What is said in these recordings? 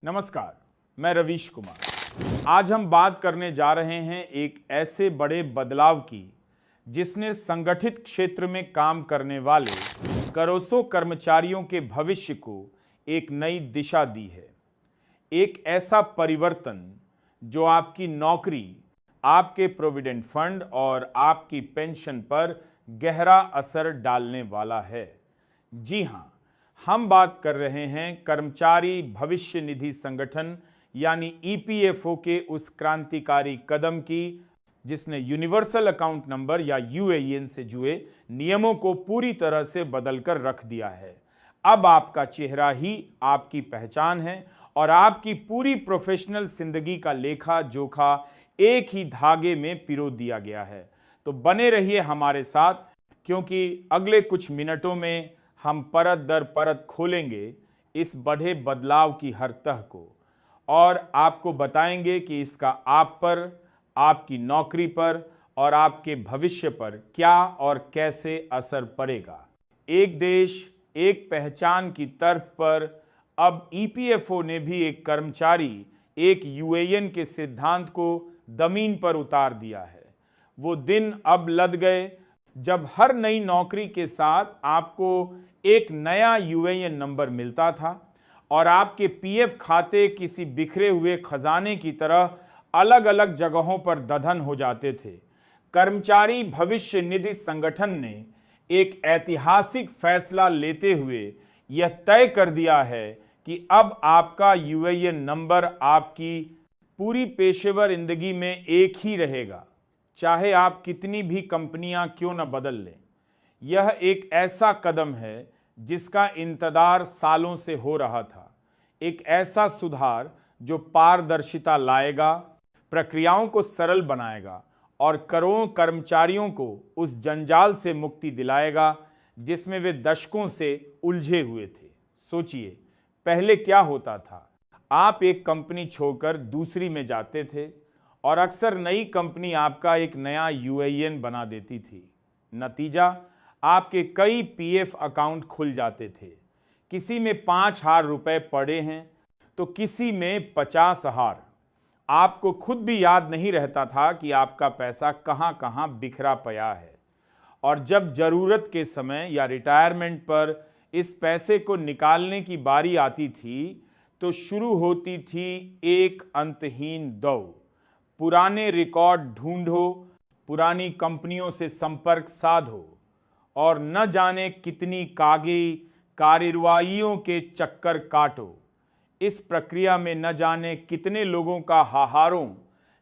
नमस्कार, मैं रवीश कुमार। आज हम बात करने जा रहे हैं एक ऐसे बड़े बदलाव की जिसने संगठित क्षेत्र में काम करने वाले करोड़ों कर्मचारियों के भविष्य को एक नई दिशा दी है। एक ऐसा परिवर्तन जो आपकी नौकरी, आपके प्रोविडेंट फंड और आपकी पेंशन पर गहरा असर डालने वाला है। जी हां, हम बात कर रहे हैं कर्मचारी भविष्य निधि संगठन यानी ईपीएफओ के उस क्रांतिकारी कदम की जिसने यूनिवर्सल अकाउंट नंबर या यूएएन से जुड़े नियमों को पूरी तरह से बदलकर रख दिया है। अब आपका चेहरा ही आपकी पहचान है और आपकी पूरी प्रोफेशनल जिंदगी का लेखा जोखा एक ही धागे में पिरो दिया गया है। तो बने रहिए हमारे साथ, क्योंकि अगले कुछ मिनटों में हम परत दर परत खोलेंगे इस बड़े बदलाव की हर तह को और आपको बताएंगे कि इसका आप पर, आपकी नौकरी पर और आपके भविष्य पर क्या और कैसे असर पड़ेगा। एक देश एक पहचान की तर्ज पर अब ईपीएफओ ने भी एक कर्मचारी एक यूएएन के सिद्धांत को जमीन पर उतार दिया है। वो दिन अब लद गए जब हर नई नौकरी के साथ आपको एक नया यूएएन नंबर मिलता था और आपके पीएफ खाते किसी बिखरे हुए खजाने की तरह अलग अलग जगहों पर दधन हो जाते थे। कर्मचारी भविष्य निधि संगठन ने एक ऐतिहासिक फैसला लेते हुए यह तय कर दिया है कि अब आपका यूएएन नंबर आपकी पूरी पेशेवर जिंदगी में एक ही रहेगा, चाहे आप कितनी भी कंपनियां क्यों न बदल लें। यह एक ऐसा कदम है जिसका इंतजार सालों से हो रहा था। एक ऐसा सुधार जो पारदर्शिता लाएगा, प्रक्रियाओं को सरल बनाएगा और करोड़ों कर्मचारियों को उस जंजाल से मुक्ति दिलाएगा जिसमें वे दशकों से उलझे हुए थे। सोचिए, पहले क्या होता था? आप एक कंपनी छोड़कर दूसरी में जाते थे और अक्सर नई कंपनी आपका एक नया यूएएन बना देती थी। नतीजा, आपके कई पीएफ अकाउंट खुल जाते थे। किसी में 5,000 रुपए पड़े हैं तो किसी में 50,000। आपको खुद भी याद नहीं रहता था कि आपका पैसा कहां कहां बिखरा पड़ा है। और जब जरूरत के समय या रिटायरमेंट पर इस पैसे को निकालने की बारी आती थी तो शुरू होती थी एक अंतहीन दौड़। पुराने रिकॉर्ड ढूंढो, पुरानी कंपनियों से संपर्क साधो और न जाने कितनी कागजी कार्रवाइयों के चक्कर काटो। इस प्रक्रिया में न जाने कितने लोगों का हाहारों,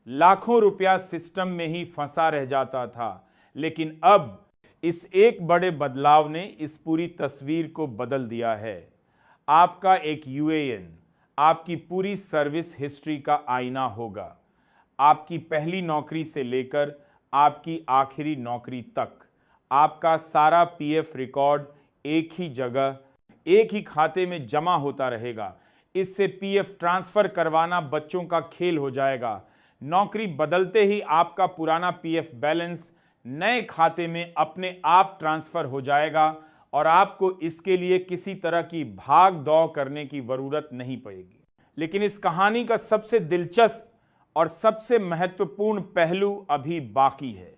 लाखों रुपया सिस्टम में ही फंसा रह जाता था। लेकिन अब इस एक बड़े बदलाव ने इस पूरी तस्वीर को बदल दिया है। आपका एक यूएएन आपकी पूरी सर्विस हिस्ट्री का आईना होगा। आपकी पहली नौकरी से लेकर आपकी आखिरी नौकरी तक आपका सारा पीएफ रिकॉर्ड एक ही जगह, एक ही खाते में जमा होता रहेगा। इससे पीएफ ट्रांसफर करवाना बच्चों का खेल हो जाएगा। नौकरी बदलते ही आपका पुराना पीएफ बैलेंस नए खाते में अपने आप ट्रांसफर हो जाएगा और आपको इसके लिए किसी तरह की भाग दौड़ करने की जरूरत नहीं पड़ेगी। लेकिन इस कहानी का सबसे दिलचस्प और सबसे महत्वपूर्ण पहलू अभी बाकी है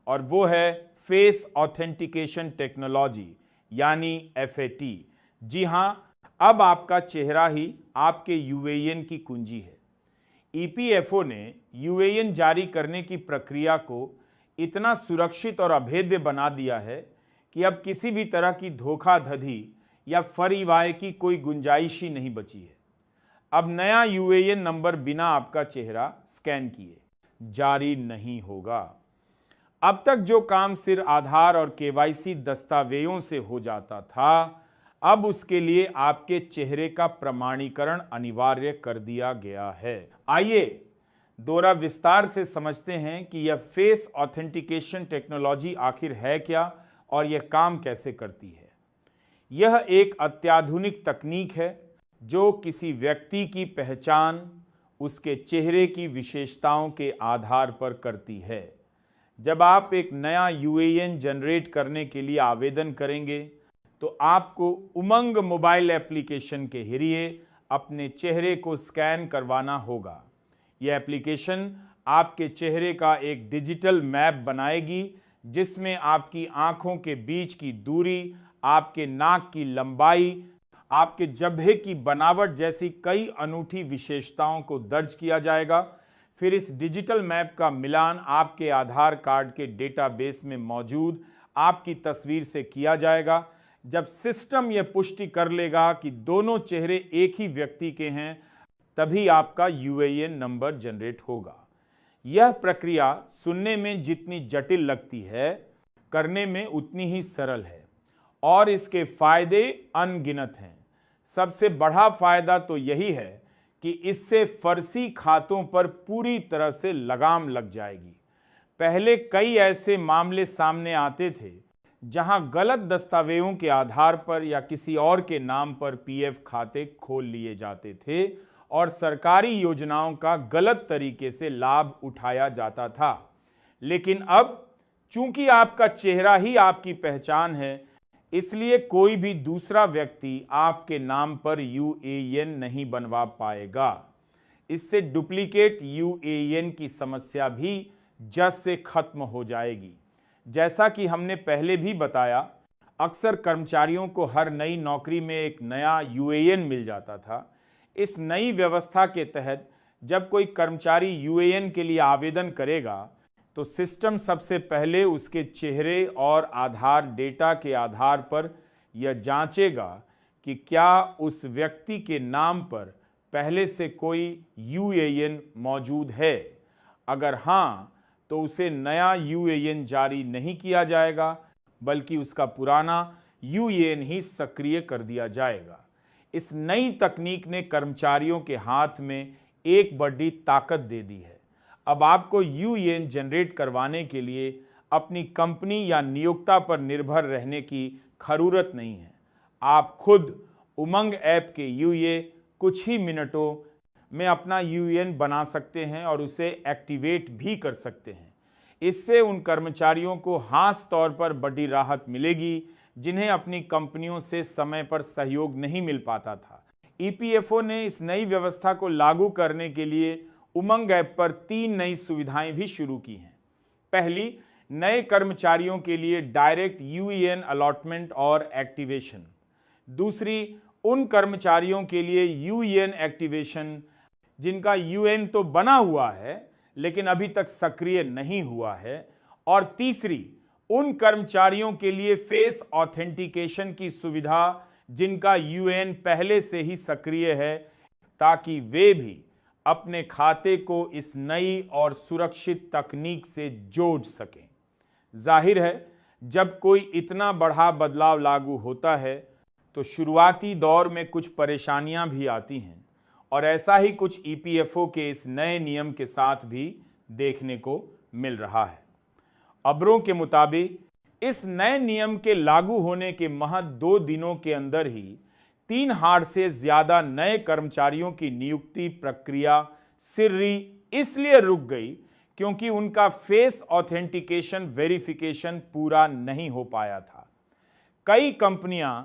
और वो है फेस ऑथेंटिकेशन टेक्नोलॉजी यानी एफएटी। जी हां, अब आपका चेहरा ही आपके यूएएन की कुंजी है। ईपीएफओ ने यूएएन जारी करने की प्रक्रिया को इतना सुरक्षित और अभेद्य बना दिया है कि अब किसी भी तरह की धोखाधड़ी या फर्जीवाड़े की कोई गुंजाइश ही नहीं बची है। अब नया यूएएन नंबर बिना आपका चेहरा स्कैन किए जारी नहीं होगा। अब तक जो काम सिर्फ आधार और केवाईसी दस्तावेजों से हो जाता था, अब उसके लिए आपके चेहरे का प्रमाणीकरण अनिवार्य कर दिया गया है। आइए दोरा विस्तार से समझते हैं कि यह फेस ऑथेंटिकेशन टेक्नोलॉजी आखिर है क्या और यह काम कैसे करती है। यह एक अत्याधुनिक तकनीक है जो किसी व्यक्ति की पहचान उसके चेहरे की विशेषताओं के आधार पर करती है। जब आप एक नया यूएएन जनरेट करने के लिए आवेदन करेंगे तो आपको उमंग मोबाइल एप्लीकेशन के जरिए अपने चेहरे को स्कैन करवाना होगा। यह एप्लीकेशन आपके चेहरे का एक डिजिटल मैप बनाएगी, जिसमें आपकी आंखों के बीच की दूरी, आपके नाक की लंबाई, आपके जबड़े की बनावट जैसी कई अनूठी विशेषताओं को दर्ज किया जाएगा। फिर इस डिजिटल मैप का मिलान आपके आधार कार्ड के डेटाबेस में मौजूद आपकी तस्वीर से किया जाएगा। जब सिस्टम यह पुष्टि कर लेगा कि दोनों चेहरे एक ही व्यक्ति के हैं, तभी आपका यूएएन नंबर जनरेट होगा। यह प्रक्रिया सुनने में जितनी जटिल लगती है, करने में उतनी ही सरल है और इसके फायदे अनगिनत हैं। सबसे बड़ा फायदा तो यही है कि इससे फर्जी खातों पर पूरी तरह से लगाम लग जाएगी। पहले कई ऐसे मामले सामने आते थे जहां गलत दस्तावेजों के आधार पर या किसी और के नाम पर पीएफ खाते खोल लिए जाते थे और सरकारी योजनाओं का गलत तरीके से लाभ उठाया जाता था। लेकिन अब चूंकि आपका चेहरा ही आपकी पहचान है, इसलिए कोई भी दूसरा व्यक्ति आपके नाम पर यूएएन नहीं बनवा पाएगा। इससे डुप्लीकेट यूएएन की समस्या भी जड़ से खत्म हो जाएगी। जैसा कि हमने पहले भी बताया, अक्सर कर्मचारियों को हर नई नौकरी में एक नया यूएएन मिल जाता था। इस नई व्यवस्था के तहत जब कोई कर्मचारी यूएएन के लिए आवेदन करेगा, तो सिस्टम सबसे पहले उसके चेहरे और आधार डेटा के आधार पर यह जांचेगा कि क्या उस व्यक्ति के नाम पर पहले से कोई यूएएन मौजूद है। अगर हाँ, तो उसे नया यूएएन जारी नहीं किया जाएगा, बल्कि उसका पुराना यूएएन ही सक्रिय कर दिया जाएगा। इस नई तकनीक ने कर्मचारियों के हाथ में एक बड़ी ताकत दे दी है। अब आपको यूएएन जनरेट करवाने के लिए अपनी कंपनी या नियोक्ता पर निर्भर रहने की जरूरत नहीं है। आप खुद उमंग ऐप के जरिए कुछ ही मिनटों में अपना यूएएन बना सकते हैं और उसे एक्टिवेट भी कर सकते हैं। इससे उन कर्मचारियों को खास तौर पर बड़ी राहत मिलेगी जिन्हें अपनी कंपनियों से समय पर सहयोग नहीं मिल पाता था। ईपीएफओ ने इस नई व्यवस्था को लागू करने के लिए उमंग ऐप पर 3 नई सुविधाएं भी शुरू की हैं। पहली, नए कर्मचारियों के लिए डायरेक्ट यूएएन अलॉटमेंट और एक्टिवेशन। दूसरी, उन कर्मचारियों के लिए यूएएन एक्टिवेशन जिनका यूएएन तो बना हुआ है लेकिन अभी तक सक्रिय नहीं हुआ है। और तीसरी, उन कर्मचारियों के लिए फेस ऑथेंटिकेशन की सुविधा जिनका यूएएन पहले से ही सक्रिय है, ताकि वे भी अपने खाते को इस नई और सुरक्षित तकनीक से जोड़ सकें। जाहिर है, जब कोई इतना बड़ा बदलाव लागू होता है तो शुरुआती दौर में कुछ परेशानियां भी आती हैं और ऐसा ही कुछ ईपीएफओ के इस नए नियम के साथ भी देखने को मिल रहा है। खबरों के मुताबिक इस नए नियम के लागू होने के महज 2 दिनों के अंदर ही 3,000 से ज्यादा नए कर्मचारियों की नियुक्ति प्रक्रिया सिर्री इसलिए रुक गई क्योंकि उनका फेस ऑथेंटिकेशन वेरिफिकेशन पूरा नहीं हो पाया था। कई कंपनियां,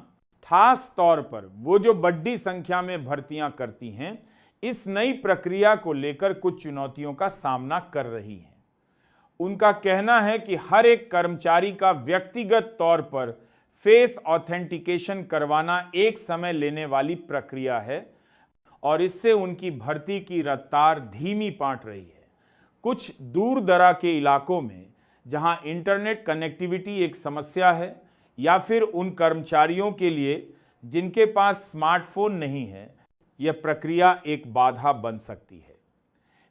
खास तौर पर वो जो बड़ी संख्या में भर्तियां करती हैं, इस नई प्रक्रिया को लेकर कुछ चुनौतियों का सामना कर रही हैं। उनका कहना है कि हर एक कर्मचारी का व्यक्तिगत तौर पर फेस ऑथेंटिकेशन करवाना एक समय लेने वाली प्रक्रिया है और इससे उनकी भर्ती की रफ्तार धीमी पड़ रही है। कुछ दूर दराज के इलाकों में जहां इंटरनेट कनेक्टिविटी एक समस्या है या फिर उन कर्मचारियों के लिए जिनके पास स्मार्टफोन नहीं है, यह प्रक्रिया एक बाधा बन सकती है।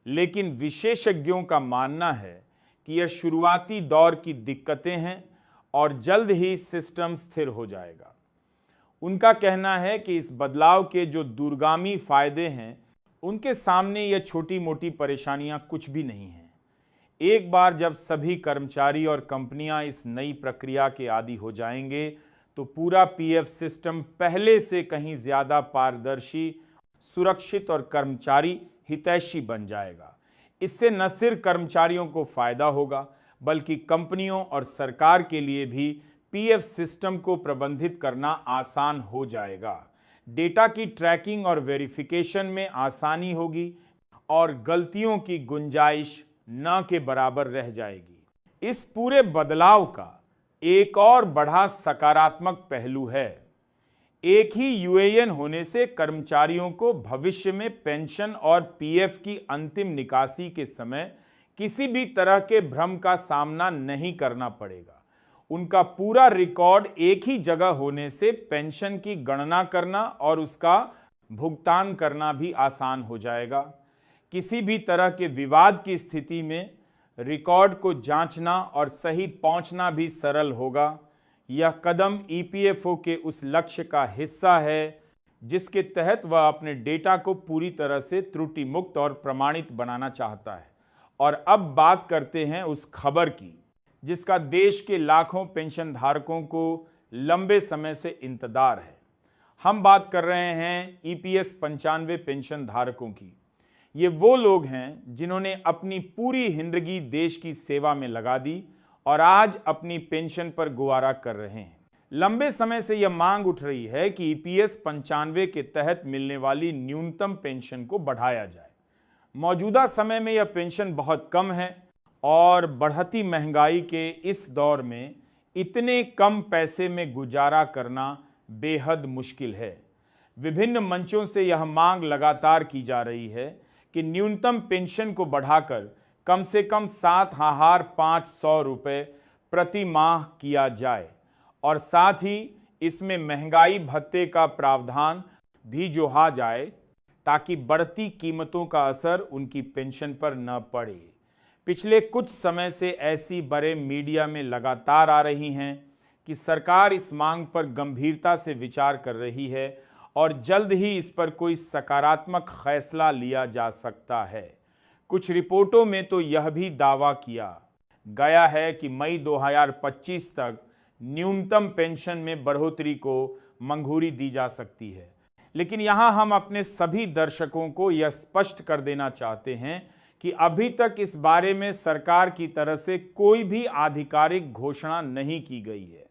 लेकिन विशेषज्ञों का मानना है कि यह शुरुआती दौर की दिक्कतें हैं और जल्द ही सिस्टम स्थिर हो जाएगा। उनका कहना है कि इस बदलाव के जो दूरगामी फायदे हैं, उनके सामने यह छोटी मोटी परेशानियां कुछ भी नहीं हैं। एक बार जब सभी कर्मचारी और कंपनियां इस नई प्रक्रिया के आदी हो जाएंगे, तो पूरा पीएफ सिस्टम पहले से कहीं ज्यादा पारदर्शी, सुरक्षित और कर्मचारी हितैषी बन जाएगा। इससे न सिर्फ कर्मचारियों को फायदा होगा, बल्कि कंपनियों और सरकार के लिए भी पीएफ सिस्टम को प्रबंधित करना आसान हो जाएगा। डेटा की ट्रैकिंग और वेरिफिकेशन में आसानी होगी और गलतियों की गुंजाइश न के बराबर रह जाएगी। इस पूरे बदलाव का एक और बड़ा सकारात्मक पहलू है। एक ही यूएएन होने से कर्मचारियों को भविष्य में पेंशन और पीएफ की अंतिम निकासी के समय किसी भी तरह के भ्रम का सामना नहीं करना पड़ेगा। उनका पूरा रिकॉर्ड एक ही जगह होने से पेंशन की गणना करना और उसका भुगतान करना भी आसान हो जाएगा। किसी भी तरह के विवाद की स्थिति में रिकॉर्ड को जांचना और सही पहुंचना भी सरल होगा। यह कदम ईपीएफओ के उस लक्ष्य का हिस्सा है जिसके तहत वह अपने डेटा को पूरी तरह से त्रुटि मुक्त और प्रमाणित बनाना चाहता है। और अब बात करते हैं उस खबर की जिसका देश के लाखों पेंशन धारकों को लंबे समय से इंतजार है। हम बात कर रहे हैं ईपीएस 95 पेंशन धारकों की। ये वो लोग हैं जिन्होंने अपनी पूरी जिंदगी देश की सेवा में लगा दी और आज अपनी पेंशन पर गुजारा कर रहे हैं। लंबे समय से यह मांग उठ रही है कि ईपीएस 95 के तहत मिलने वाली न्यूनतम पेंशन को बढ़ाया जाए। मौजूदा समय में यह पेंशन बहुत कम है और बढ़ती महंगाई के इस दौर में इतने कम पैसे में गुजारा करना बेहद मुश्किल है। विभिन्न मंचों से यह मांग लगातार की जा रही है कि न्यूनतम पेंशन को बढ़ाकर कम से कम 7,500 रुपये प्रति माह किया जाए और साथ ही इसमें महंगाई भत्ते का प्रावधान भी जोड़ा जाए ताकि बढ़ती कीमतों का असर उनकी पेंशन पर न पड़े। पिछले कुछ समय से ऐसी बड़े मीडिया में लगातार आ रही हैं कि सरकार इस मांग पर गंभीरता से विचार कर रही है और जल्द ही इस पर कोई सकारात्मक फैसला लिया जा सकता है। कुछ रिपोर्टों में तो यह भी दावा किया गया है कि मई 2025 तक न्यूनतम पेंशन में बढ़ोतरी को मंजूरी दी जा सकती है। लेकिन यहां हम अपने सभी दर्शकों को यह स्पष्ट कर देना चाहते हैं कि अभी तक इस बारे में सरकार की तरफ से कोई भी आधिकारिक घोषणा नहीं की गई है।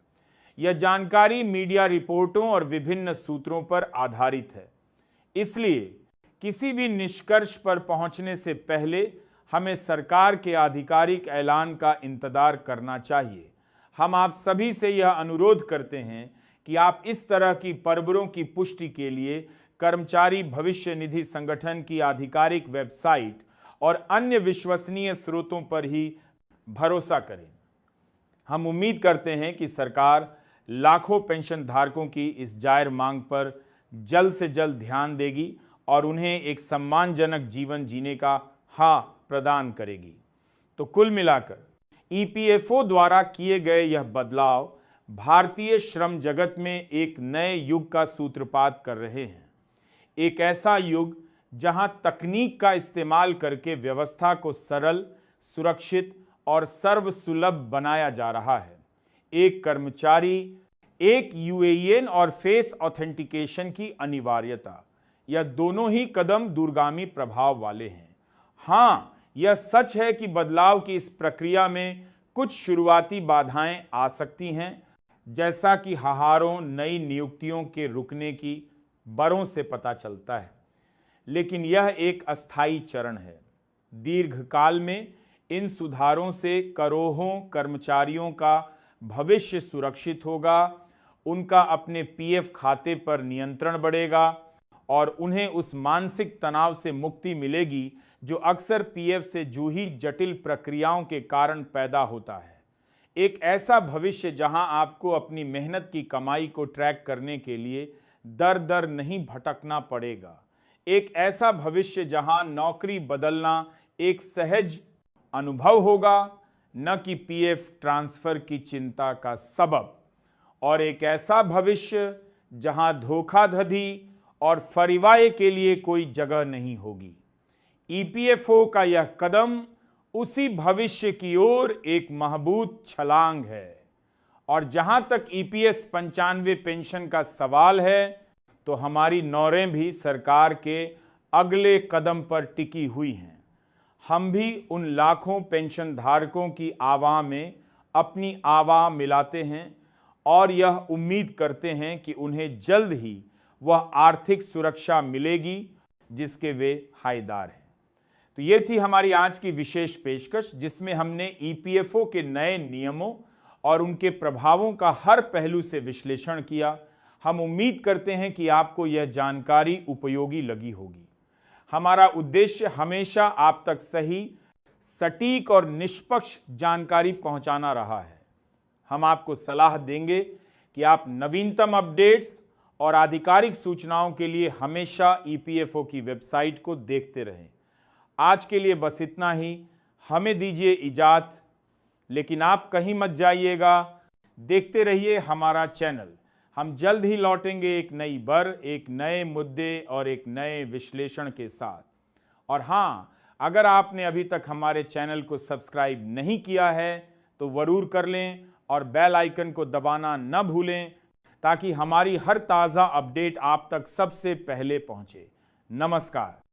यह जानकारी मीडिया रिपोर्टों और विभिन्न सूत्रों पर आधारित है। इसलिए किसी भी निष्कर्ष पर पहुंचने से पहले हमें सरकार के आधिकारिक ऐलान का इंतजार करना चाहिए। हम आप सभी से यह अनुरोध करते हैं कि आप इस तरह की खबरों की पुष्टि के लिए कर्मचारी भविष्य निधि संगठन की आधिकारिक वेबसाइट और अन्य विश्वसनीय स्रोतों पर ही भरोसा करें। हम उम्मीद करते हैं कि सरकार लाखों पेंशन धारकों की इस जायज मांग पर जल्द से जल्द ध्यान देगी और उन्हें एक सम्मानजनक जीवन जीने का हक प्रदान करेगी। तो कुल मिलाकर ईपीएफओ द्वारा किए गए यह बदलाव भारतीय श्रम जगत में एक नए युग का सूत्रपात कर रहे हैं। एक ऐसा युग जहां तकनीक का इस्तेमाल करके व्यवस्था को सरल, सुरक्षित और सर्वसुलभ बनाया जा रहा है। एक कर्मचारी, एक यूएएन और फेस ऑथेंटिकेशन की अनिवार्यता, यह दोनों ही कदम दूरगामी प्रभाव वाले हैं। हाँ, यह सच है कि बदलाव की इस प्रक्रिया में कुछ शुरुआती बाधाएं आ सकती हैं, जैसा कि हजारों नई नियुक्तियों के रुकने की बरों से पता चलता है। लेकिन यह एक अस्थायी चरण है। दीर्घकाल में इन सुधारों से करोड़ों कर्मचारियों का भविष्य सुरक्षित होगा, उनका अपने पीएफ खाते पर नियंत्रण बढ़ेगा और उन्हें उस मानसिक तनाव से मुक्ति मिलेगी जो अक्सर पीएफ से जुड़ी जटिल प्रक्रियाओं के कारण पैदा होता है। एक ऐसा भविष्य जहां आपको अपनी मेहनत की कमाई को ट्रैक करने के लिए दर दर नहीं भटकना पड़ेगा। एक ऐसा भविष्य जहां नौकरी बदलना एक सहज अनुभव होगा, न कि पीएफ ट्रांसफर की चिंता का सबब। और एक ऐसा भविष्य जहां धोखाधड़ी और फरिवाए के लिए कोई जगह नहीं होगी। ईपीएफओ का यह कदम उसी भविष्य की ओर एक मजबूत छलांग है। और जहां तक ईपीएस 95 पेंशन का सवाल है, तो हमारी नौरें भी सरकार के अगले कदम पर टिकी हुई हैं। हम भी उन लाखों पेंशन धारकों की आवाज़ में अपनी आवाज़ मिलाते हैं और यह उम्मीद करते हैं कि उन्हें जल्द ही वह आर्थिक सुरक्षा मिलेगी जिसके वे हकदार हैं। तो ये थी हमारी आज की विशेष पेशकश, जिसमें हमने ईपीएफओ के नए नियमों और उनके प्रभावों का हर पहलू से विश्लेषण किया। हम उम्मीद करते हैं कि आपको यह जानकारी उपयोगी लगी होगी। हमारा उद्देश्य हमेशा आप तक सही, सटीक और निष्पक्ष जानकारी पहुंचाना रहा है। हम आपको सलाह देंगे कि आप नवीनतम अपडेट्स और आधिकारिक सूचनाओं के लिए हमेशा ईपीएफओ की वेबसाइट को देखते रहें। आज के लिए बस इतना ही। हमें दीजिए इजाज़त, लेकिन आप कहीं मत जाइएगा। देखते रहिए हमारा चैनल। हम जल्द ही लौटेंगे एक नई बर, एक नए मुद्दे और एक नए विश्लेषण के साथ। और हाँ, अगर आपने अभी तक हमारे चैनल को सब्सक्राइब नहीं किया है तो ज़रूर कर लें और बेल आइकन को दबाना न भूलें, ताकि हमारी हर ताज़ा अपडेट आप तक सबसे पहले पहुंचे। नमस्कार।